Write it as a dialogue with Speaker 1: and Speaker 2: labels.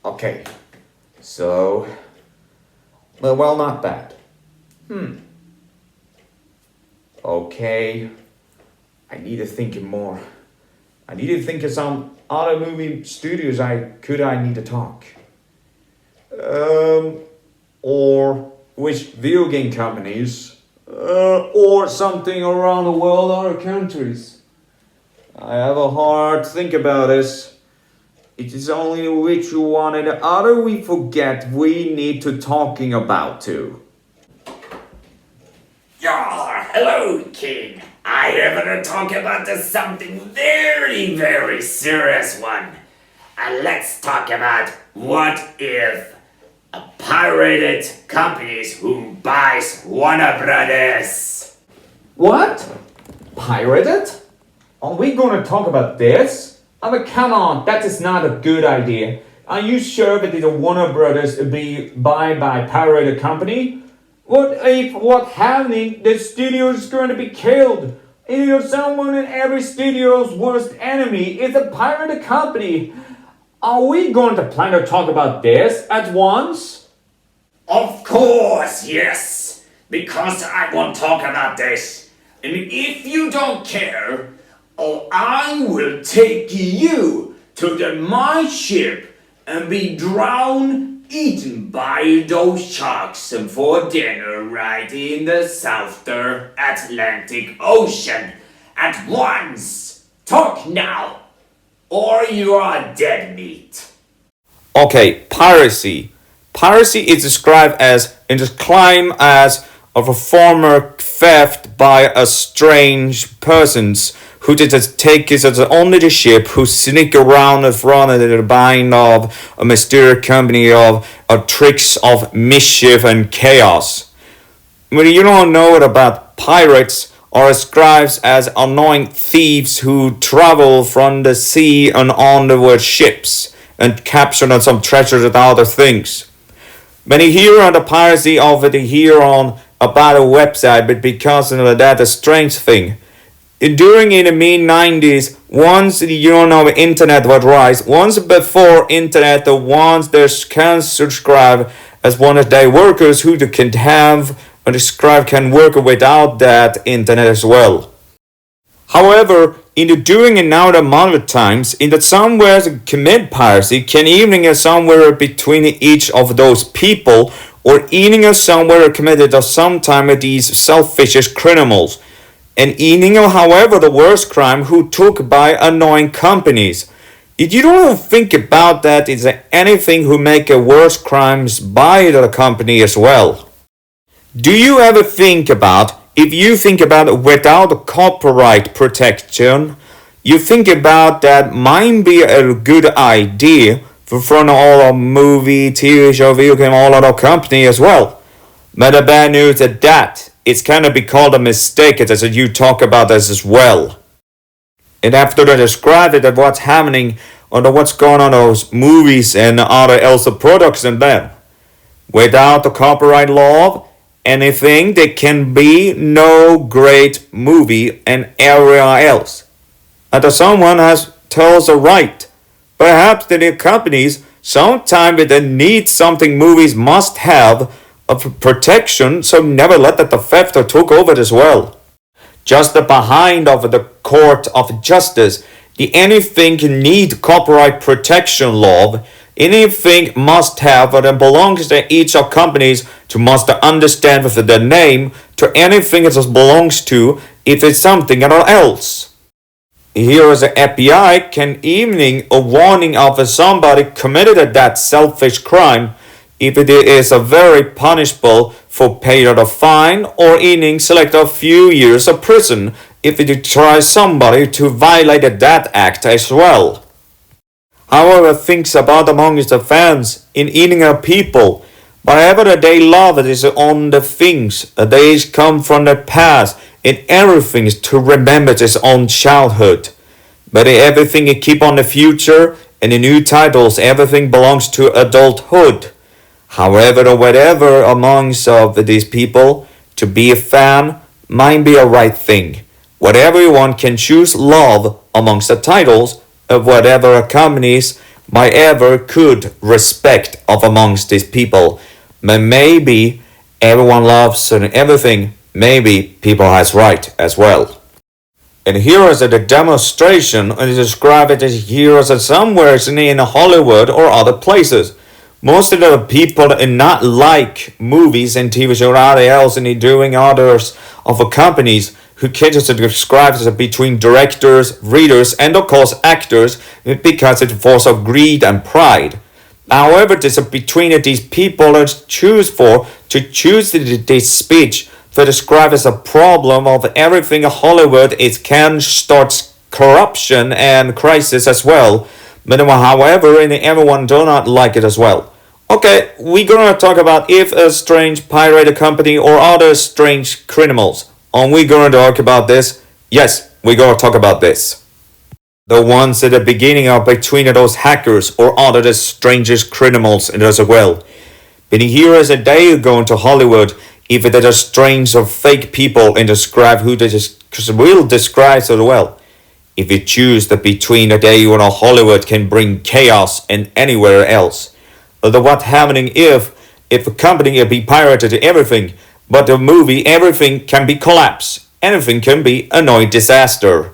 Speaker 1: Okay, so, well, not bad. Okay, I need to think more. I need to think of some other movie studios I need to talk. Or which video game companies, or something around the world, other countries. I have a hard think about this. It is only which one and the other we forget we need to talking about too.
Speaker 2: Yeah, hello, King. I have to talk about something very, very serious one. And let's talk about what if a pirated companies who buys Warner Brothers.
Speaker 1: What? Pirated? Are we gonna talk about this? I mean, come on, that is not a good idea. Are you sure that the Warner Brothers be buy by pirated company? What if what happening? The studio is going to be killed. Someone in every studio's worst enemy is a pirated company. Are we going to plan to talk about this at once?
Speaker 2: Of course, yes. Because I want to talk about this. And if you don't care, I will take you to my ship and be drowned, eaten by those sharks for dinner right in the Southern Atlantic Ocean at once. Talk now, or you are dead meat.
Speaker 1: Okay, piracy. Piracy is described as in the crime as of a former theft by a strange persons who did take it as only the ship who sneak around in front of the bind of a mysterious company of tricks of mischief and chaos. When you don't know it about pirates are described as annoying thieves who travel from the sea and on the ships and capture some treasures and other things. When you hear on the piracy of it here on about a website, but because of that a strange thing. During in the mid-90s, once the internet was rise, once before internet, the ones that can subscribe as one of their workers who can have and describe can work without that internet as well. However, in the doing and now the modern times, in that somewhere commit piracy can even somewhere between each of those people, or even somewhere committed of sometime of these selfish criminals. And eating, however, the worst crime who took by annoying companies. If you don't think about that, is there anything who make a worse crimes by the company as well? Do you ever think about, if you think about without copyright protection, you think about that might be a good idea from all of movie, TV show, video game, all of the company as well. But the bad news is that it's kind of be called a mistake as you talk about this as well. And after I describe it of what's happening or what's going on those movies and other else products and them, without the copyright law, anything there can be no great movie and area else. And someone has tells a right. Perhaps the companies sometimes they need something movies must have of protection, so never let that the theft or took over as well. Just behind of the court of justice, the anything need copyright protection law, anything must have and belongs to each of companies to must understand with the name to anything it belongs to if it's something else. Here is the FBI can evening a warning of somebody committed that selfish crime if it is a very punishable for paying a fine or even select a few years of prison if it tries somebody to violate that act as well. However, things about amongst the fans in eating a people, whatever they love it is on the things they come from the past and everything is to remember its own childhood. But everything you keep on the future and the new titles, everything belongs to adulthood. However, whatever amongst of these people, to be a fan might be a right thing. Whatever one can choose love amongst the titles of whatever companies by ever could respect of amongst these people. But maybe everyone loves and everything, maybe people has right as well. And here is a demonstration and describe it as here as somewhere in Hollywood or other places. Most of the people not like movies and TV shows or anything else and doing others of companies who caters to describe it between directors, readers, and of course actors because it's a force of greed and pride. However, this between these people choose this speech to describe as a problem of everything Hollywood it can start corruption and crisis as well. But however, and everyone do not like it as well. Okay, we're gonna talk about if a strange pirate company or other strange criminals. And we're gonna talk about this. Yes, we're gonna talk about this. The ones at the beginning are between those hackers or other the strangest criminals as well. But here is a day going to Hollywood, if it is strange or fake people and describe who they will describe so well. If you choose that between a day when Hollywood can bring chaos and anywhere else. Although what happening if a company be pirated everything, but the movie everything can be collapsed, anything can be a disaster.